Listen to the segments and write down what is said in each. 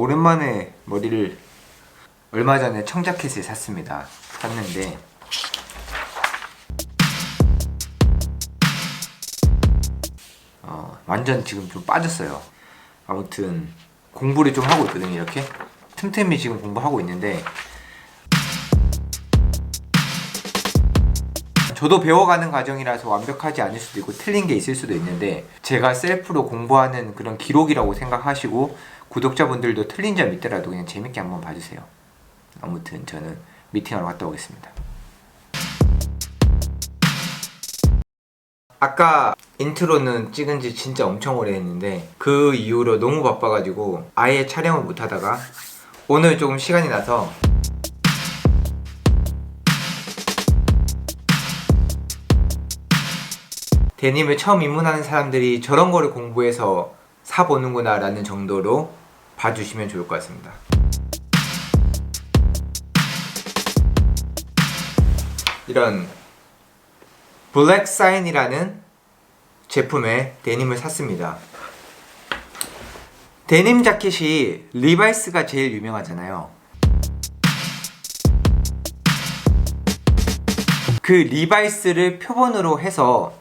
오랜만에 머리를 얼마 전에 청자켓을 샀습니다. 샀는데 완전 지금 좀 빠졌어요. 아무튼 공부를 좀 하고 있거든요. 이렇게 틈틈이 지금 공부하고 있는데 저도 배워가는 과정이라서 완벽하지 않을 수도 있고 틀린 게 있을 수도 있는데 제가 셀프로 공부하는 그런 기록이라고 생각하시고 구독자분들도 틀린 점 있더라도 그냥 재밌게 한번 봐주세요. 아무튼 저는 미팅하러 갔다 오겠습니다. 아까 인트로는 찍은 지 진짜 엄청 오래 했는데 그 이후로 너무 바빠가지고 아예 촬영을 못하다가 오늘 조금 시간이 나서 데님을 처음 입문하는 사람들이 저런 거를 공부해서 사보는구나 라는 정도로 봐주시면 좋을 것 같습니다. 이런 블랙사인이라는 제품의 데님을 샀습니다. 데님 자켓이 리바이스가 제일 유명하잖아요. 그 리바이스를 표본으로 해서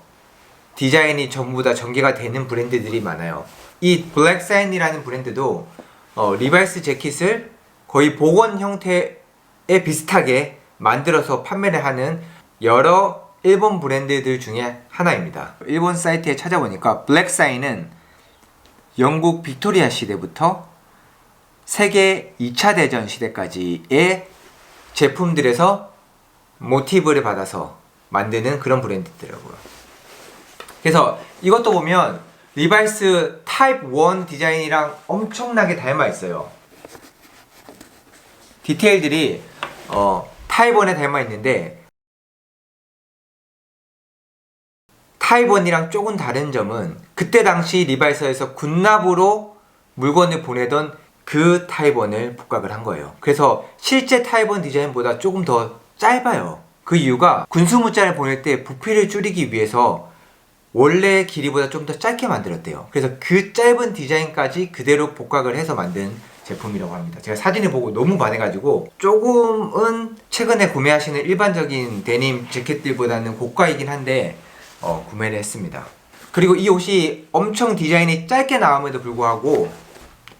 디자인이 전부 다 전개가 되는 브랜드들이 많아요. 이 블랙사인이라는 브랜드도 리바이스 재킷을 거의 복원 형태에 비슷하게 만들어서 판매를 하는 여러 일본 브랜드들 중에 하나입니다. 일본 사이트에 찾아보니까 블랙사인은 영국 빅토리아 시대부터 세계 2차 대전 시대까지의 제품들에서 모티브를 받아서 만드는 그런 브랜드더라고요. 그래서 이것도 보면 리바이스 타입 1 디자인이랑 엄청나게 닮아 있어요. 디테일들이 타입 1에 닮아 있는데 타입 1이랑 조금 다른 점은 그때 당시 리바이스에서 군납으로 물건을 보내던 그 타입 1을 복각을 한 거예요. 그래서 실제 타입 1 디자인보다 조금 더 짧아요. 그 이유가 군수 문자를 보낼 때 부피를 줄이기 위해서 원래 길이보다 좀 더 짧게 만들었대요. 그래서 그 짧은 디자인까지 그대로 복각을 해서 만든 제품이라고 합니다. 제가 사진을 보고 너무 반해가지고 조금은 최근에 구매하시는 일반적인 데님 재킷들보다는 고가이긴 한데 구매를 했습니다. 그리고 이 옷이 엄청 디자인이 짧게 나옴에도 불구하고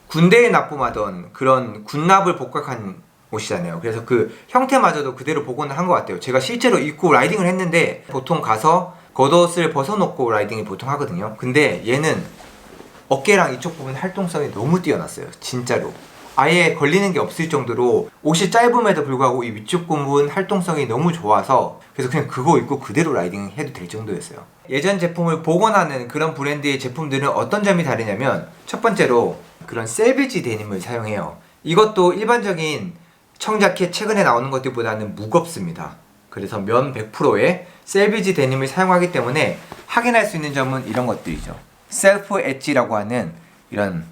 군대에 납품하던 그런 군납을 복각한 옷이잖아요. 그래서 그 형태마저도 그대로 복원을 한 것 같아요. 제가 실제로 입고 라이딩을 했는데 보통 가서 겉옷을 벗어놓고 라이딩을 보통 하거든요. 근데 얘는 어깨랑 이쪽 부분 활동성이 너무 뛰어났어요. 진짜로 아예 걸리는 게 없을 정도로 옷이 짧음에도 불구하고 이 위쪽 부분 활동성이 너무 좋아서 그래서 그냥 그거 입고 그대로 라이딩 해도 될 정도였어요. 예전 제품을 복원하는 그런 브랜드의 제품들은 어떤 점이 다르냐면 첫 번째로 그런 셀비지 데님을 사용해요. 이것도 일반적인 청자켓 최근에 나오는 것들보다는 무겁습니다. 그래서 면 100%의 셀비지 데님을 사용하기 때문에 확인할 수 있는 점은 이런 것들이죠. 셀프 엣지라고 하는 이런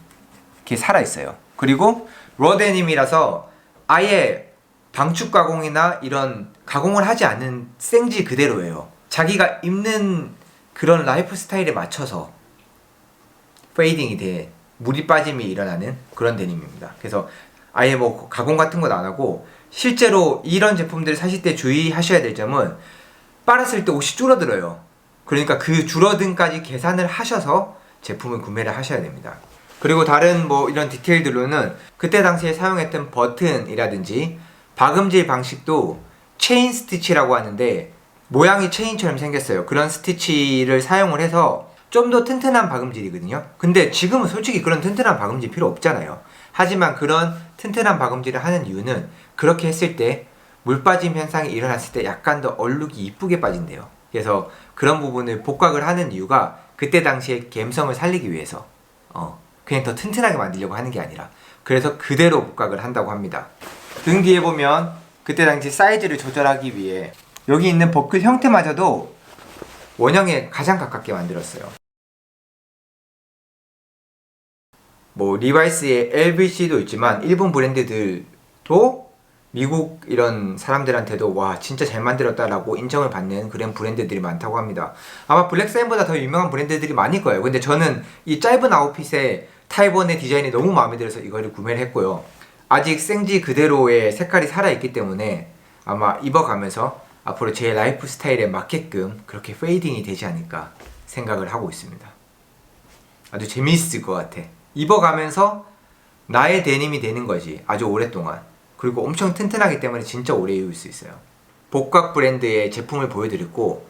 게 살아있어요. 그리고 러 데님이라서 아예 방축 가공이나 이런 가공을 하지 않은 생지 그대로예요. 자기가 입는 그런 라이프 스타일에 맞춰서 페이딩이 돼 물이 빠짐이 일어나는 그런 데님입니다. 그래서 아예 뭐 가공 같은 건 안 하고 실제로 이런 제품들을 사실 때 주의하셔야 될 점은 빨았을 때 옷이 줄어들어요. 그러니까 그 줄어든까지 계산을 하셔서 제품을 구매를 하셔야 됩니다. 그리고 다른 뭐 이런 디테일들로는 그때 당시에 사용했던 버튼이라든지 박음질 방식도 체인 스티치라고 하는데 모양이 체인처럼 생겼어요. 그런 스티치를 사용을 해서 좀 더 튼튼한 박음질이거든요. 근데 지금은 솔직히 그런 튼튼한 박음질 필요 없잖아요. 하지만 그런 튼튼한 박음질을 하는 이유는 그렇게 했을 때 물 빠짐 현상이 일어났을 때 약간 더 얼룩이 이쁘게 빠진대요. 그래서 그런 부분을 복각을 하는 이유가 그때 당시에 감성을 살리기 위해서 그냥 더 튼튼하게 만들려고 하는 게 아니라 그래서 그대로 복각을 한다고 합니다. 등 뒤에 보면 그때 당시 사이즈를 조절하기 위해 여기 있는 버클 형태마저도 원형에 가장 가깝게 만들었어요. 뭐 리바이스의 LVC도 있지만 일본 브랜드들도 미국 이런 사람들한테도 와 진짜 잘 만들었다라고 인정을 받는 그런 브랜드들이 많다고 합니다. 아마 블랙사인보다 더 유명한 브랜드들이 많을 거예요. 근데 저는 이 짧은 아웃핏에 타입1의 디자인이 너무 마음에 들어서 이거를 구매를 했고요. 아직 생지 그대로의 색깔이 살아있기 때문에 아마 입어가면서 앞으로 제 라이프 스타일에 맞게끔 그렇게 페이딩이 되지 않을까 생각을 하고 있습니다. 아주 재미있을 것 같아. 입어가면서 나의 데님이 되는 거지, 아주 오랫동안. 그리고 엄청 튼튼하기 때문에 진짜 오래 입을 수 있어요. 복각 브랜드의 제품을 보여드렸고,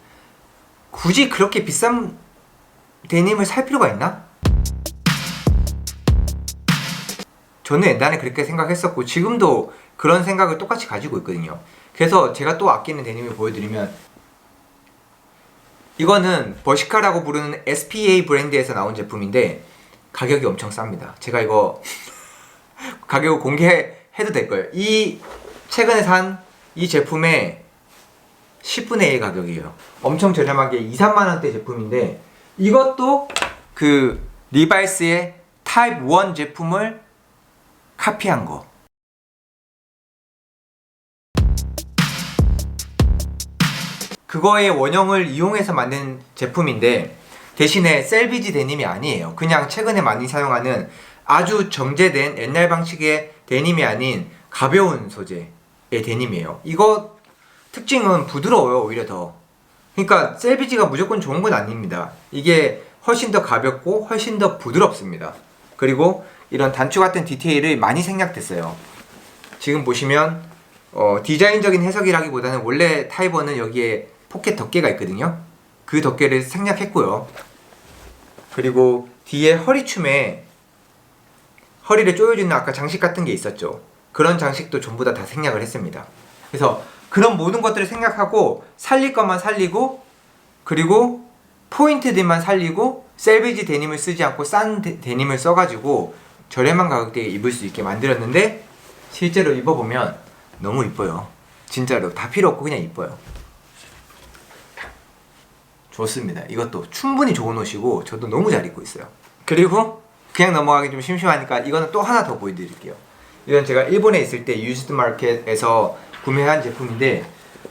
굳이 그렇게 비싼 데님을 살 필요가 있나? 저는 옛날에 그렇게 생각했었고 지금도 그런 생각을 똑같이 가지고 있거든요. 그래서 제가 또 아끼는 데님을 보여드리면, 이거는 버시카라고 부르는 SPA 브랜드에서 나온 제품인데 가격이 엄청 쌉니다. 제가 이거 가격을 공개해도 될 거예요. 이 최근에 산 이 제품의 10분의 1 가격이에요. 엄청 저렴하게 2, 3만원대 제품인데, 이것도 그 리바이스의 타입 1 제품을 카피한 거. 그거의 원형을 이용해서 만든 제품인데, 대신에 셀비지 데님이 아니에요. 그냥 최근에 많이 사용하는 아주 정제된 옛날 방식의 데님이 아닌 가벼운 소재의 데님이에요. 이거 특징은 부드러워요. 오히려 더. 그러니까 셀비지가 무조건 좋은 건 아닙니다. 이게 훨씬 더 가볍고 훨씬 더 부드럽습니다. 그리고 이런 단추 같은 디테일을 많이 생략됐어요. 지금 보시면 디자인적인 해석이라기보다는 원래 타입1은 여기에 포켓 덮개가 있거든요. 그 덮개를 생략했고요. 그리고 뒤에 허리춤에 허리를 조여주는 아까 장식 같은 게 있었죠. 그런 장식도 전부 다 생략을 했습니다. 그래서 그런 모든 것들을 생략하고 살릴 것만 살리고, 그리고 포인트들만 살리고 셀비지 데님을 쓰지 않고 싼 데님을 써가지고 저렴한 가격대에 입을 수 있게 만들었는데, 실제로 입어보면 너무 이뻐요. 진짜로 다 필요 없고 그냥 이뻐요. 좋습니다. 이것도 충분히 좋은 옷이고 저도 너무 잘 입고 있어요. 그리고 그냥 넘어가기 좀 심심하니까 이거는 또 하나 더 보여드릴게요. 이건 제가 일본에 있을 때 유즈드 마켓에서 구매한 제품인데,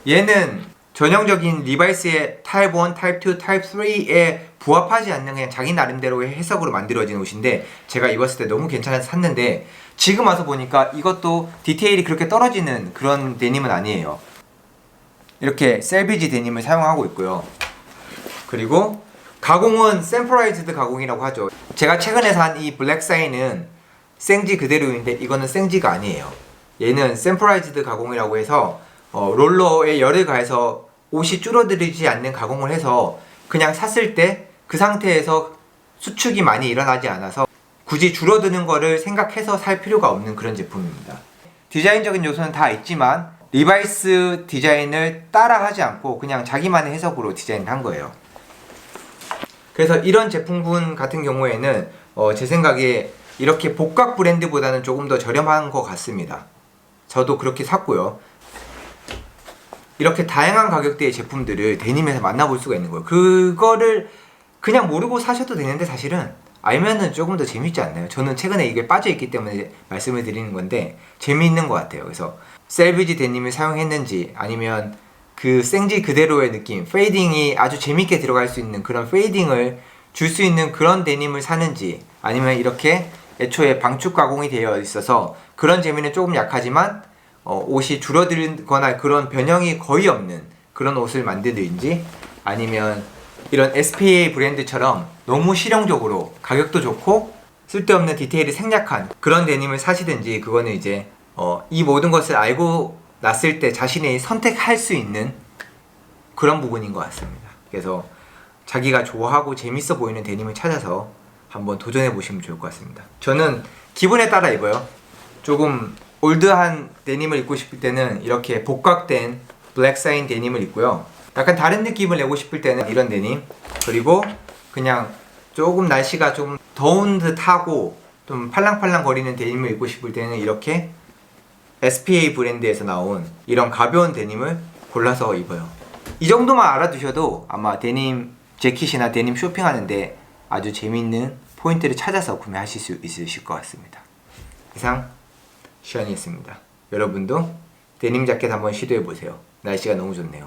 얘는 전형적인 리바이스의 타입 1, 타입 2, 타입 3에 부합하지 않는 그냥 자기 나름대로의 해석으로 만들어진 옷인데, 제가 입었을 때 너무 괜찮아서 샀는데 지금 와서 보니까 이것도 디테일이 그렇게 떨어지는 그런 데님은 아니에요. 이렇게 셀비지 데님을 사용하고 있고요. 그리고 가공은 샘플라이즈드 가공이라고 하죠. 제가 최근에 산 이 블랙사인은 생지 그대로인데 이거는 생지가 아니에요. 얘는 샘플라이즈드 가공이라고 해서 롤러에 열을 가해서 옷이 줄어들지 않는 가공을 해서 그냥 샀을 때 그 상태에서 수축이 많이 일어나지 않아서 굳이 줄어드는 거를 생각해서 살 필요가 없는 그런 제품입니다. 디자인적인 요소는 다 있지만 리바이스 디자인을 따라하지 않고 그냥 자기만의 해석으로 디자인을 한 거예요. 그래서 이런 제품군 같은 경우에는 제 생각에 이렇게 복각 브랜드보다는 조금 더 저렴한 것 같습니다. 저도 그렇게 샀고요. 이렇게 다양한 가격대의 제품들을 데님에서 만나볼 수가 있는 거예요. 그거를 그냥 모르고 사셔도 되는데 사실은 알면은 조금 더 재밌지 않나요? 저는 최근에 이게 빠져있기 때문에 말씀을 드리는 건데 재미있는 것 같아요. 그래서 셀비지 데님을 사용했는지, 아니면 그 생지 그대로의 느낌, 페이딩이 아주 재밌게 들어갈 수 있는 그런 페이딩을 줄 수 있는 그런 데님을 사는지, 아니면 이렇게 애초에 방축 가공이 되어 있어서 그런 재미는 조금 약하지만 옷이 줄어들거나 그런 변형이 거의 없는 그런 옷을 만드든지, 아니면 이런 SPA 브랜드처럼 너무 실용적으로 가격도 좋고 쓸데없는 디테일을 생략한 그런 데님을 사시든지, 그거는 이제 이 모든 것을 알고 났을 때 자신이 선택할 수 있는 그런 부분인 것 같습니다. 그래서 자기가 좋아하고 재밌어 보이는 데님을 찾아서 한번 도전해 보시면 좋을 것 같습니다. 저는 기분에 따라 입어요. 조금 올드한 데님을 입고 싶을 때는 이렇게 복각된 블랙사인 데님을 입고요. 약간 다른 느낌을 내고 싶을 때는 이런 데님, 그리고 그냥 조금 날씨가 좀 더운 듯하고 좀 팔랑팔랑 거리는 데님을 입고 싶을 때는 이렇게 SPA 브랜드에서 나온 이런 가벼운 데님을 골라서 입어요. 이 정도만 알아두셔도 아마 데님 재킷이나 데님 쇼핑하는데 아주 재미있는 포인트를 찾아서 구매하실 수 있으실 것 같습니다. 이상 시안이었습니다. 여러분도 데님 자켓 한번 시도해보세요. 날씨가 너무 좋네요.